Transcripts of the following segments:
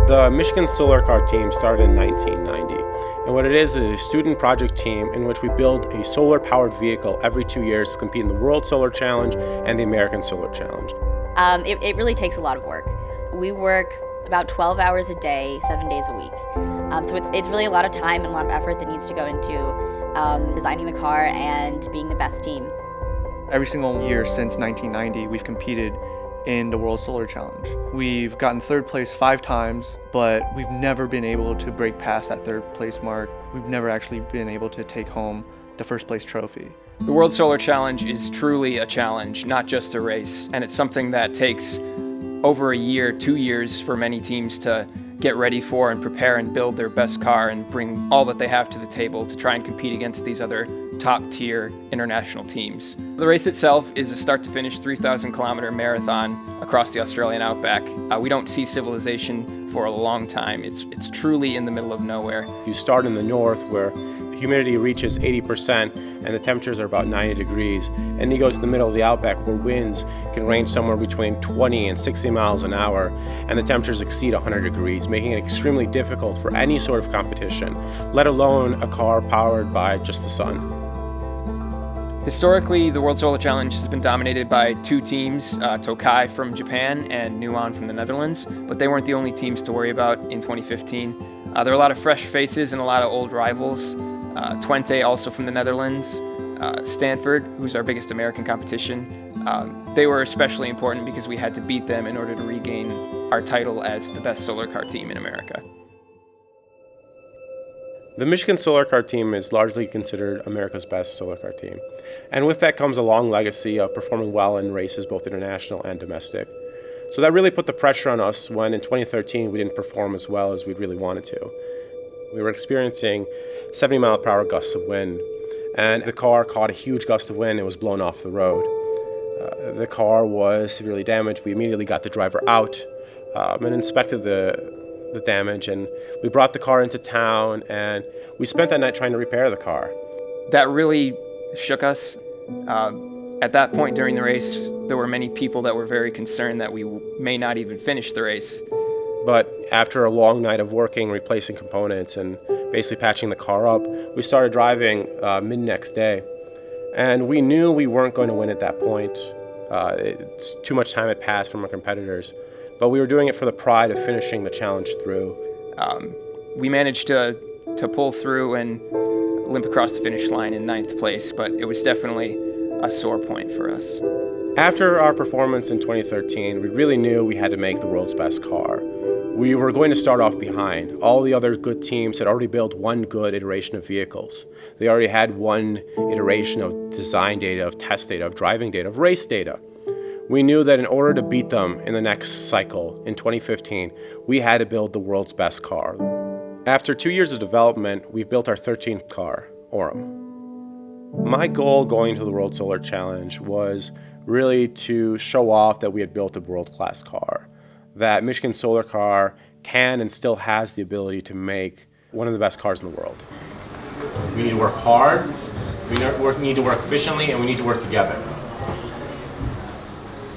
The Michigan Solar Car team started in 1990, and what it is a student project team in which we build a solar-powered vehicle every 2 years to compete in the World Solar Challenge and the American Solar Challenge. It really takes a lot of work. We work about 12 hours a day, 7 days a week. So it's really a lot of time and a lot of effort that needs to go into designing the car and being the best team. Every single year since 1990, we've competed in the World Solar Challenge. We've gotten third place 5 times, but we've never been able to break past that third place mark. We've never actually been able to take home the first place trophy. The World Solar Challenge is truly a challenge, not just a race, and it's something that takes over a year, 2 years for many teams to get ready for and prepare and build their best car and bring all that they have to the table to try and compete against these other top-tier international teams. The race itself is a start-to-finish 3,000-kilometer marathon across the Australian outback. We don't see civilization for a long time. It's truly in the middle of nowhere. You start in the north where humidity reaches 80% and the temperatures are about 90 degrees. And you go to the middle of the outback where winds can range somewhere between 20 and 60 miles an hour and the temperatures exceed 100 degrees, making it extremely difficult for any sort of competition, let alone a car powered by just the sun. Historically, the World Solar Challenge has been dominated by 2 teams, Tokai from Japan and Nuon from the Netherlands, but they weren't the only teams to worry about in 2015. There were a lot of fresh faces and a lot of old rivals. Twente, also from the Netherlands, Stanford, who's our biggest American competition. They were especially important because we had to beat them in order to regain our title as the best solar car team in America. The Michigan Solar Car team is largely considered America's best solar car team. And with that comes a long legacy of performing well in races, both international and domestic. So that really put the pressure on us when in 2013 we didn't perform as well as we'd really wanted to. We were experiencing 70-mile-per-hour gusts of wind, and the car caught a huge gust of wind and was blown off the road. The car was severely damaged. We immediately got the driver out and inspected the damage, and we brought the car into town, and we spent that night trying to repair the car. That really shook us. At that point during the race, there were many people that were very concerned that we may not even finish the race. But after a long night of working, replacing components, and basically patching the car up, we started driving mid-next day. And we knew we weren't going to win at that point. Too much time had passed from our competitors. But we were doing it for the pride of finishing the challenge through. We managed to pull through and limp across the finish line in 9th place, but it was definitely a sore point for us. After our performance in 2013, we really knew we had to make the world's best car. We were going to start off behind. All the other good teams had already built one good iteration of vehicles. They already had one iteration of design data, of test data, of driving data, of race data. We knew that in order to beat them in the next cycle, in 2015, we had to build the world's best car. After 2 years of development, we've built our 13th car, Orem. My goal going to the World Solar Challenge was really to show off that we had built a world-class car, that Michigan Solar Car can and still has the ability to make one of the best cars in the world. We need to work hard, we need to work efficiently, and we need to work together.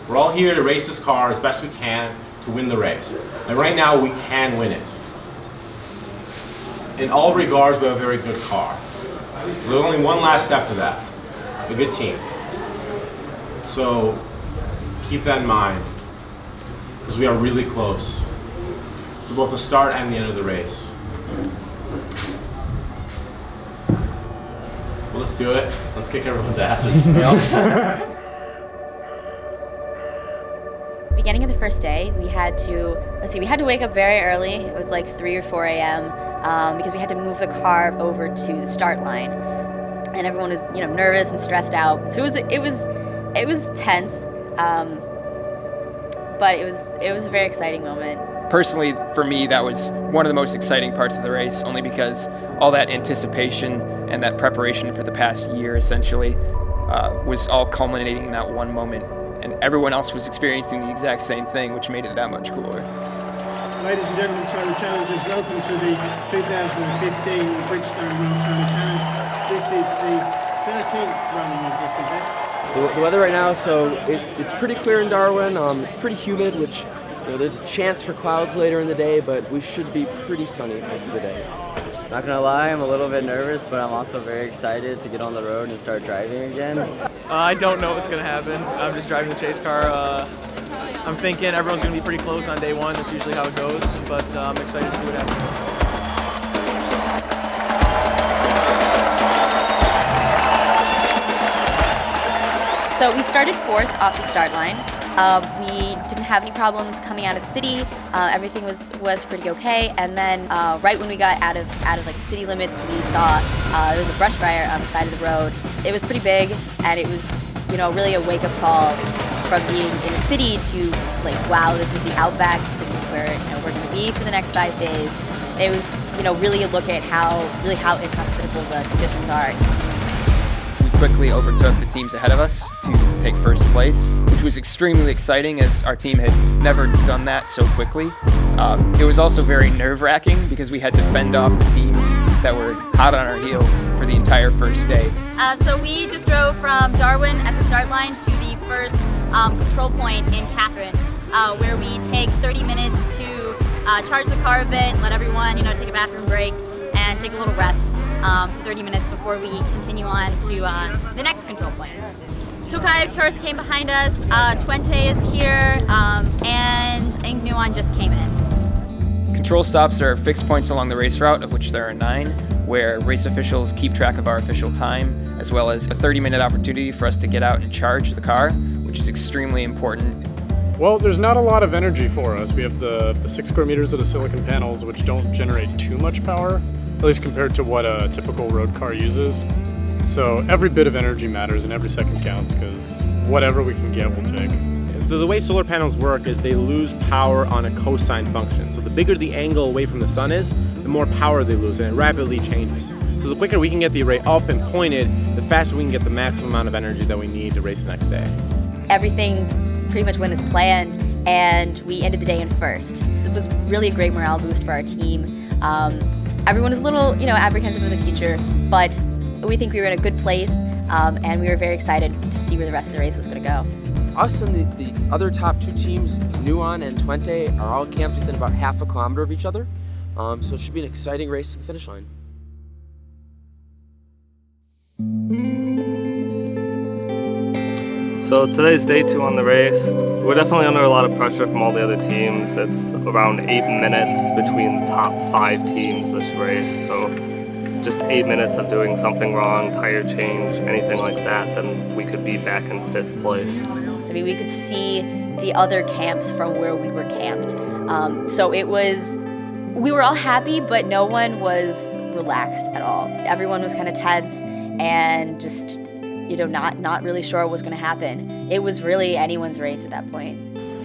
We're all here to race this car as best we can to win the race. And right now, we can win it. In all regards, we have a very good car. There's only one last step to that, a good team. So keep that in mind, because we are really close to both the start and the end of the race. Well, let's do it. Let's kick everyone's asses. Beginning of the first day, we had to wake up very early. It was like 3 or 4 a.m. Because we had to move the car over to the start line, and everyone was, nervous and stressed out. So it was tense, but it was a very exciting moment. Personally, for me, that was one of the most exciting parts of the race, only because all that anticipation and that preparation for the past year, essentially, was all culminating in that one moment. And everyone else was experiencing the exact same thing, which made it that much cooler. Ladies and gentlemen, Solar Challengers, welcome to the 2015 Bridgestone World Solar Challenge. This is the 13th running of this event. The weather right now, so it's pretty clear in Darwin. It's pretty humid, which there's a chance for clouds later in the day, but we should be pretty sunny most of the day. Not gonna lie, I'm a little bit nervous, but I'm also very excited to get on the road and start driving again. I don't know what's gonna happen. I'm just driving the chase car. I'm thinking everyone's gonna be pretty close on day one. That's usually how it goes, but I'm excited to see what happens. So we started 4th off the start line. We didn't have any problems coming out of the city. Everything was pretty okay. And then right when we got out of like the city limits, we saw there was a brush fire on the side of the road. It was pretty big, and it was really a wake-up call from being in a city to like, wow, this is the outback. This is where we're going to be for the next 5 days. It was really a look at how inhospitable the conditions are. Quickly overtook the teams ahead of us to take first place, which was extremely exciting as our team had never done that so quickly. It was also very nerve-wracking because we had to fend off the teams that were hot on our heels for the entire first day. So we just drove from Darwin at the start line to the first control point in Catherine, where we take 30 minutes to charge the car a bit, let everyone take a bathroom break and take a little rest. For 30 minutes before we continue on to the next control point. Tokai, of course, came behind us, Twente is here, and Nuon just came in. Control stops are fixed points along the race route, of which there are 9, where race officials keep track of our official time, as well as a 30-minute opportunity for us to get out and charge the car, which is extremely important. Well, there's not a lot of energy for us. We have the 6 square meters of the silicon panels, which don't generate too much power, at least compared to what a typical road car uses. So every bit of energy matters and every second counts, because whatever we can get, we'll take. So the way solar panels work is they lose power on a cosine function. So the bigger the angle away from the sun is, the more power they lose, and it rapidly changes. So the quicker we can get the array up and pointed, the faster we can get the maximum amount of energy that we need to race the next day. Everything pretty much went as planned, and we ended the day in first. It was really a great morale boost for our team. Everyone was a little, apprehensive of the future, but we think we were in a good place, and we were very excited to see where the rest of the race was going to go. Us and the other top 2 teams, Nuon and Twente, are all camped within about half a kilometer of each other, so it should be an exciting race to the finish line. So today's day 2 on the race. We're definitely under a lot of pressure from all the other teams. It's around 8 minutes between the top 5 teams this race. So just 8 minutes of doing something wrong, tire change, anything like that, then we could be back in 5th place. I mean, we could see the other camps from where we were camped. So we were all happy, but no one was relaxed at all. Everyone was kind of tense and just not really sure what was going to happen. It was really anyone's race at that point.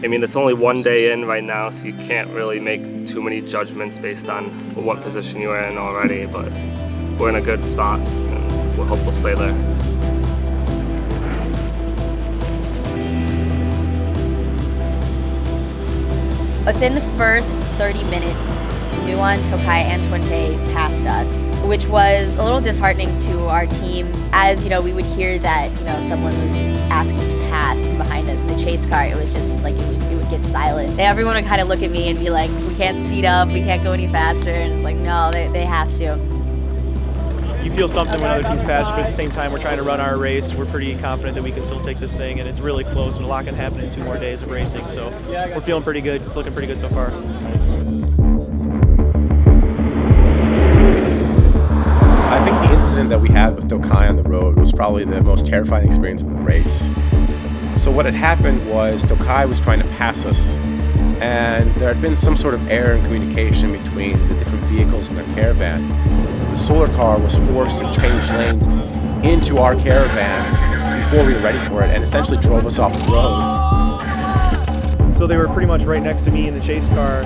I mean, it's only 1 day in right now, so you can't really make too many judgments based on what position you are in already, but we're in a good spot, and we'll hope we'll stay there. Within the first 30 minutes, Nuon, Tokai, and Twente passed us, which was a little disheartening to our team, as we would hear that someone was asking to pass from behind us in the chase car. It was just like it would get silent. And everyone would kind of look at me and be like, we can't speed up, we can't go any faster, and it's like, no, they have to. You feel something when other teams pass you, but at the same time, we're trying to run our race. We're pretty confident that we can still take this thing, and it's really close, and a lot can happen in 2 more days of racing. So we're feeling pretty good. It's looking pretty good so far. I think the incident that we had with Tokai on the road was probably the most terrifying experience of the race. So what had happened was Tokai was trying to pass us, and there had been some sort of error in communication between the different vehicles in their caravan. The solar car was forced to change lanes into our caravan before we were ready for it, and essentially drove us off the road. So they were pretty much right next to me in the chase car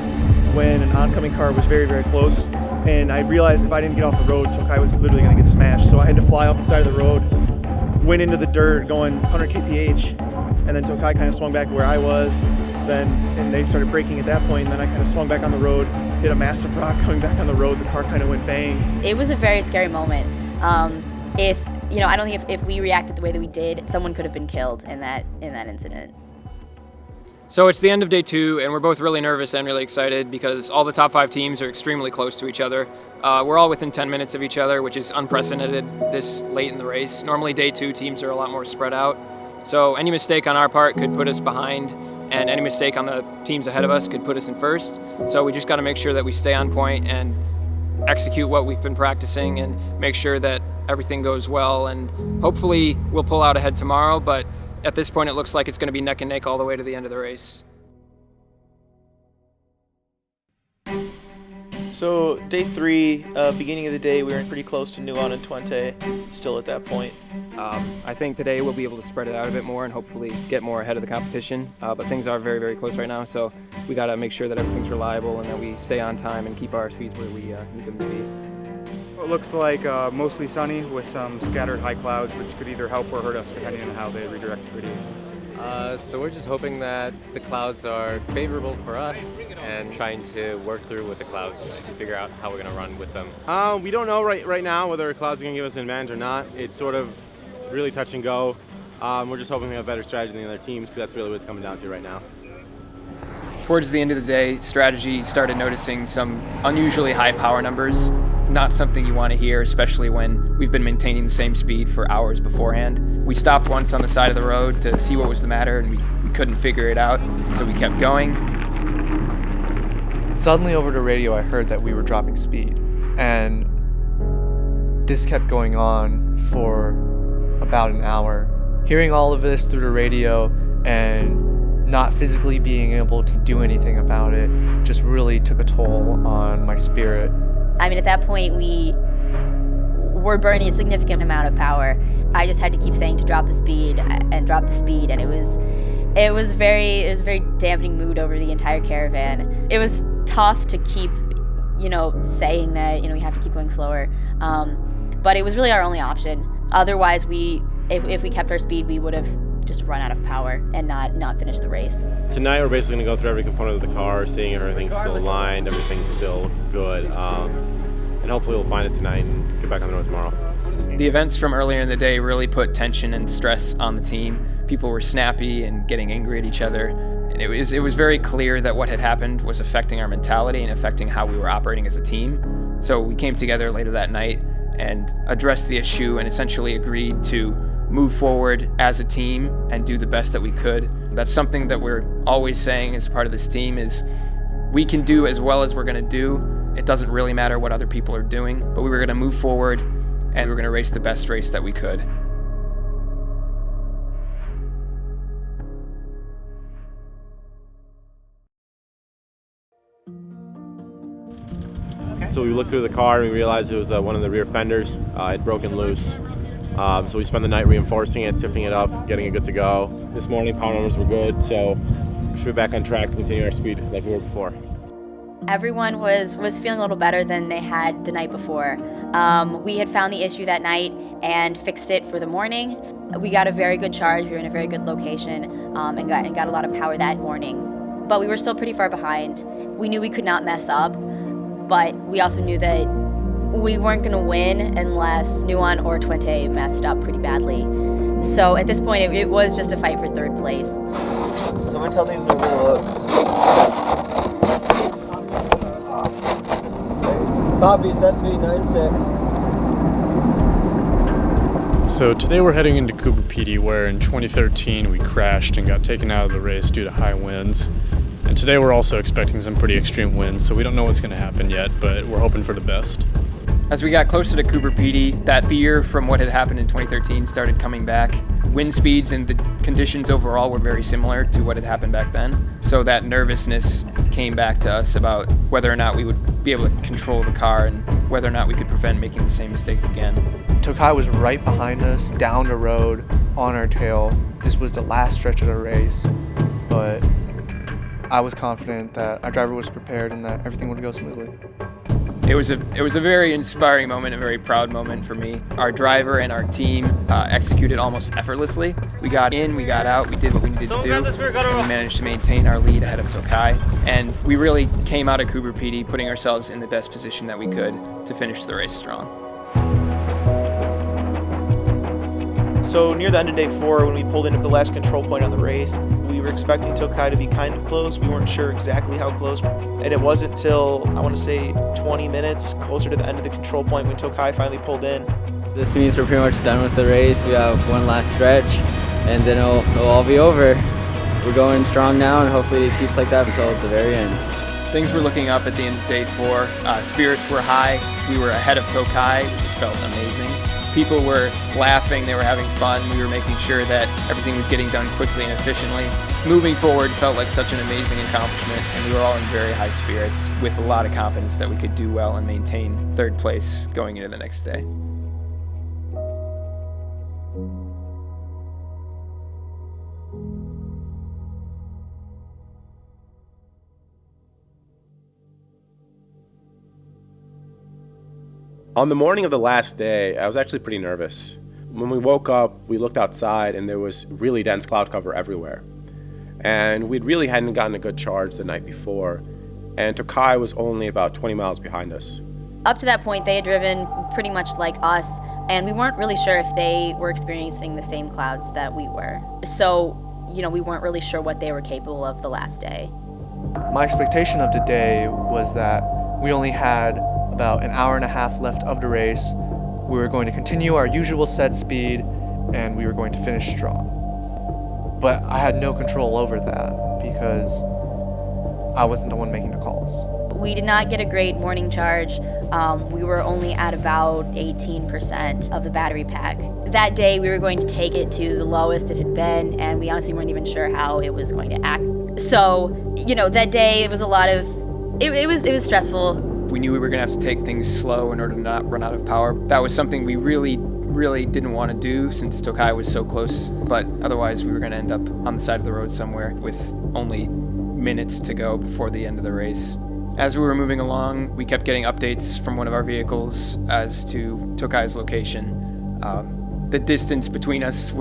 when an oncoming car was very, very close. And I realized if I didn't get off the road, Tokai was literally going to get smashed. So I had to fly off the side of the road, went into the dirt going 100 kph, and then Tokai kind of swung back where I was. And they started braking at that point, and then I kind of swung back on the road, hit a massive rock coming back on the road. The car kind of went bang. It was a very scary moment. I don't think if we reacted the way that we did, someone could have been killed in that incident. So it's the end of day 2, and we're both really nervous and really excited because all the top 5 teams are extremely close to each other. We're all within 10 minutes of each other, which is unprecedented this late in the race. Normally day 2 teams are a lot more spread out. So any mistake on our part could put us behind, and any mistake on the teams ahead of us could put us in first. So we just got to make sure that we stay on point and execute what we've been practicing and make sure that everything goes well, and hopefully we'll pull out ahead tomorrow, but at this point, it looks like it's going to be neck and neck all the way to the end of the race. So day 3, beginning of the day, we were pretty close to Nuon and Twente, still at that point. I think today we'll be able to spread it out a bit more and hopefully get more ahead of the competition, but things are very, very close right now, so we got to make sure that everything's reliable and that we stay on time and keep our speeds where we need them to be. It looks like mostly sunny with some scattered high clouds, which could either help or hurt us depending on how they redirect the video. So we're just hoping that the clouds are favorable for us and trying to work through with the clouds to figure out how we're going to run with them. We don't know right now whether clouds are going to give us an advantage or not. It's sort of really touch and go. We're just hoping we have better strategy than the other teams, so that's really what it's coming down to right now. Towards the end of the day, strategy started noticing some unusually high power numbers. Not something you want to hear, especially when we've been maintaining the same speed for hours beforehand. We stopped once on the side of the road to see what was the matter, and we couldn't figure it out, so we kept going. Suddenly over the radio, I heard that we were dropping speed, and this kept going on for about an hour. Hearing all of this through the radio and not physically being able to do anything about it just really took a toll on my spirit. I mean, at that point, we were burning a significant amount of power. I just had to keep saying to drop the speed, and it was a very dampening mood over the entire caravan. It was tough to keep, saying that, we have to keep going slower. But it was really our only option. Otherwise, if we kept our speed, we would have just run out of power and not finish the race. Tonight we're basically going to go through every component of the car, seeing if everything's still aligned, everything's still good, and hopefully we'll find it tonight and get back on the road tomorrow. The events from earlier in the day really put tension and stress on the team. People were snappy and getting angry at each other. And it was very clear that what had happened was affecting our mentality and affecting how we were operating as a team. So we came together later that night and addressed the issue and essentially agreed to move forward as a team and do the best that we could. That's something that we're always saying as part of this team is we can do as well as we're going to do. It doesn't really matter what other people are doing, but we were going to move forward and we're going to race the best race that we could. So we looked through the car and we realized it was one of the rear fenders. It had broken loose. So we spent the night reinforcing it, sifting it up, getting it good to go. This morning power numbers were good, so we should be back on track to continue our speed like we were before. Everyone was feeling a little better than they had the night before. We had found the issue that night and fixed it for the morning. We got a very good charge. We were in a very good location and got a lot of power that morning. But we were still pretty far behind. We knew we could not mess up, but we also knew that we weren't going to win unless Nuon or Twente messed up pretty badly. So at this point, it was just a fight for third place. Someone tell these to roll up. Copy, SSV 96. So today we're heading into Cooper PD, where in 2013 we crashed and got taken out of the race due to high winds. And today we're also expecting some pretty extreme winds, so we don't know what's going to happen yet, but we're hoping for the best. As we got closer to Cooper PD, that fear from what had happened in 2013 started coming back. Wind speeds and the conditions overall were very similar to what had happened back then. So that nervousness came back to us about whether or not we would be able to control the car and whether or not we could prevent making the same mistake again. Tokai was right behind us, down the road, on our tail. This was the last stretch of the race, but I was confident that our driver was prepared and that everything would go smoothly. It was a very inspiring moment, a very proud moment for me. Our driver and our team executed almost effortlessly. We got in, we got out, we did what we needed to do, and we managed to maintain our lead ahead of Tokai. And we really came out of Cooper PD putting ourselves in the best position that we could to finish the race strong. So near the end of day 4, when we pulled into the last control point on the race, we were expecting Tokai to be kind of close. We weren't sure exactly how close. And it wasn't till, I want to say, 20 minutes closer to the end of the control point when Tokai finally pulled in. This means we're pretty much done with the race. We have one last stretch, and then it'll all be over. We're going strong now, and hopefully it keeps like that until the very end. Things were looking up at the end of day 4. Spirits were high. We were ahead of Tokai, which felt amazing. People were laughing, they were having fun. We were making sure that everything was getting done quickly and efficiently. Moving forward felt like such an amazing accomplishment, and we were all in very high spirits with a lot of confidence that we could do well and maintain 3rd place going into the next day. On the morning of the last day, I was actually pretty nervous. When we woke up, we looked outside and there was really dense cloud cover everywhere. And we really hadn't gotten a good charge the night before, and Tokai was only about 20 miles behind us. Up to that point, they had driven pretty much like us, and we weren't really sure if they were experiencing the same clouds that we were. So, we weren't really sure what they were capable of the last day. My expectation of today was that we only had about an hour and a half left of the race. We were going to continue our usual set speed, and we were going to finish strong. But I had no control over that because I wasn't the one making the calls. We did not get a great morning charge. We were only at about 18% of the battery pack. That day we were going to take it to the lowest it had been, and we honestly weren't even sure how it was going to act. So, that day it was a lot of, it was stressful. We knew we were going to have to take things slow in order to not run out of power. That was something we really didn't want to do since Tokai was so close, but otherwise we were going to end up on the side of the road somewhere with only minutes to go before the end of the race. As we were moving along, we kept getting updates from one of our vehicles as to Tokai's location. The distance between us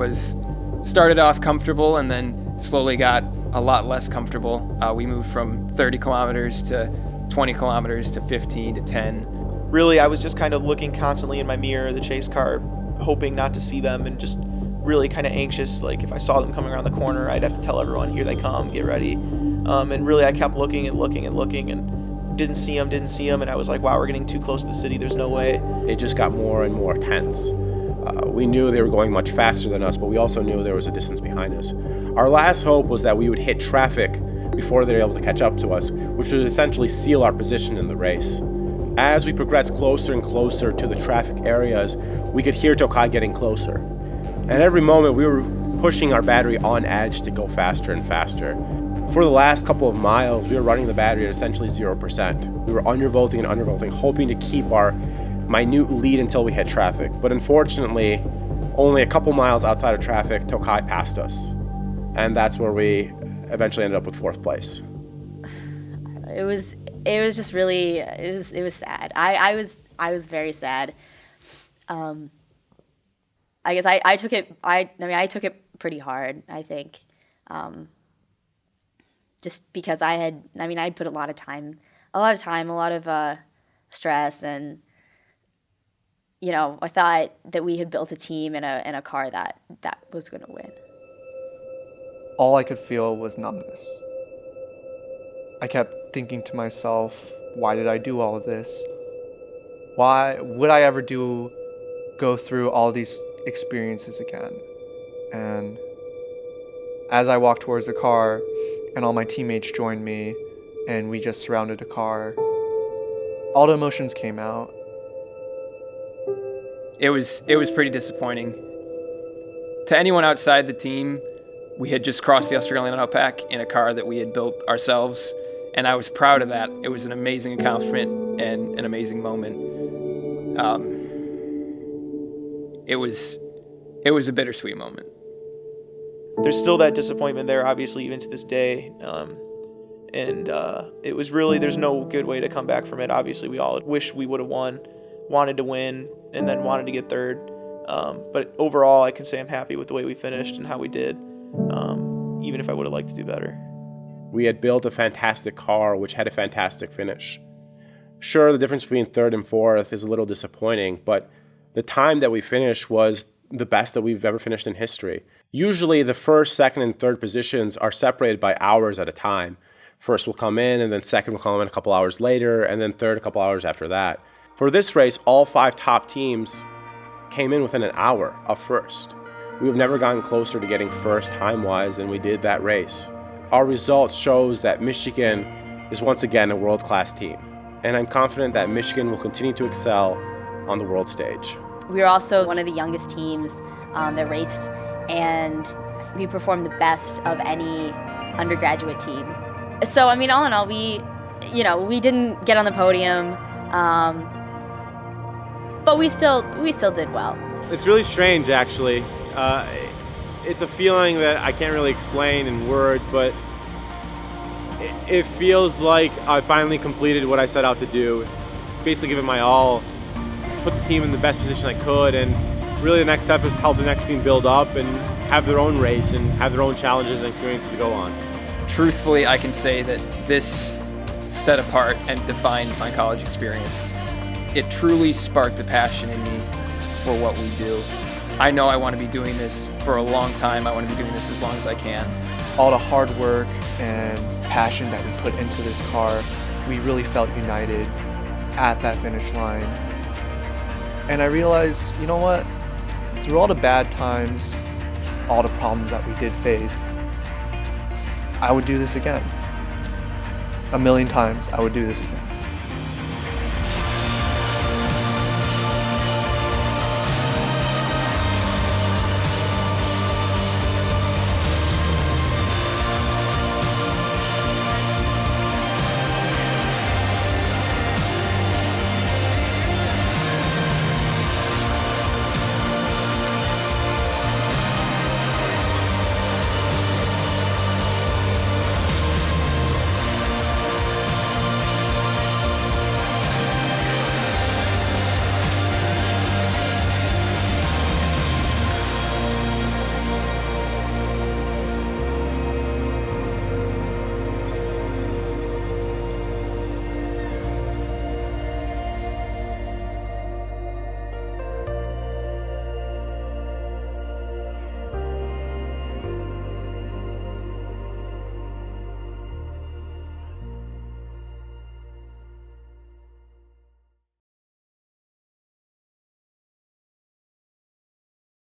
started off comfortable and then slowly got a lot less comfortable. We moved from 30 kilometers to 20 kilometers to 15 to 10. Really, I was just kind of looking constantly in my mirror, the chase car, hoping not to see them, and just really kind of anxious. Like if I saw them coming around the corner, I'd have to tell everyone, here they come, get ready. And really I kept looking and didn't see them, and I was like, wow, we're getting too close to the city, there's no way. It just got more and more tense. We knew they were going much faster than us, but we also knew there was a distance behind us. Our last hope was that we would hit traffic before they were able to catch up to us, which would essentially seal our position in the race. As we progressed closer and closer to the traffic areas, we could hear Tokai getting closer. And at every moment, we were pushing our battery on edge to go faster and faster. For the last couple of miles, we were running the battery at essentially 0%. We were undervolting and undervolting, hoping to keep our minute lead until we hit traffic. But unfortunately, only a couple miles outside of traffic, Tokai passed us. And that's where we eventually ended up with 4th place. It was just really, it was sad. I was very sad. I guess I took it pretty hard, I think. Just because I'd put a lot of time, a lot of stress, and I thought that we had built a team and a car that was going to win. All I could feel was numbness. I kept thinking to myself, why did I do all of this? Why would I ever go through all these experiences again? And as I walked towards the car and all my teammates joined me and we just surrounded the car, all the emotions came out. It was pretty disappointing. To anyone outside the team, we had just crossed the Australian outback in a car that we had built ourselves, and I was proud of that. It was an amazing accomplishment and an amazing moment. It was a bittersweet moment. There's still that disappointment there, obviously, even to this day. And it was really, there's no good way to come back from it. Obviously, we all wish we would have won, wanted to win, and then wanted to get 3rd. But overall, I can say I'm happy with the way we finished and how we did, even if I would have liked to do better. We had built a fantastic car, which had a fantastic finish. Sure, the difference between 3rd and 4th is a little disappointing, but the time that we finished was the best that we've ever finished in history. Usually the first, second, and third positions are separated by hours at a time. First will come in, and then second will come in a couple hours later, and then third a couple hours after that. For this race, all 5 top teams came in within an hour of first. We have never gotten closer to getting first time-wise than we did that race. Our result shows that Michigan is once again a world-class team, and I'm confident that Michigan will continue to excel on the world stage. We were also one of the youngest teams that raced, and we performed the best of any undergraduate team. So, I mean, all in all, we didn't get on the podium, but we still did well. It's really strange, actually. It's a feeling that I can't really explain in words, but it feels like I finally completed what I set out to do. Basically give it my all, put the team in the best position I could, and really the next step is to help the next team build up and have their own race and have their own challenges and experiences to go on. Truthfully, I can say that this set apart and defined my college experience. It truly sparked a passion in me for what we do. I know I want to be doing this for a long time. I want to be doing this as long as I can. All the hard work and passion that we put into this car, we really felt united at that finish line. And I realized, you know what? Through all the bad times, all the problems that we did face, I would do this again. 1,000,000 times, I would do this again.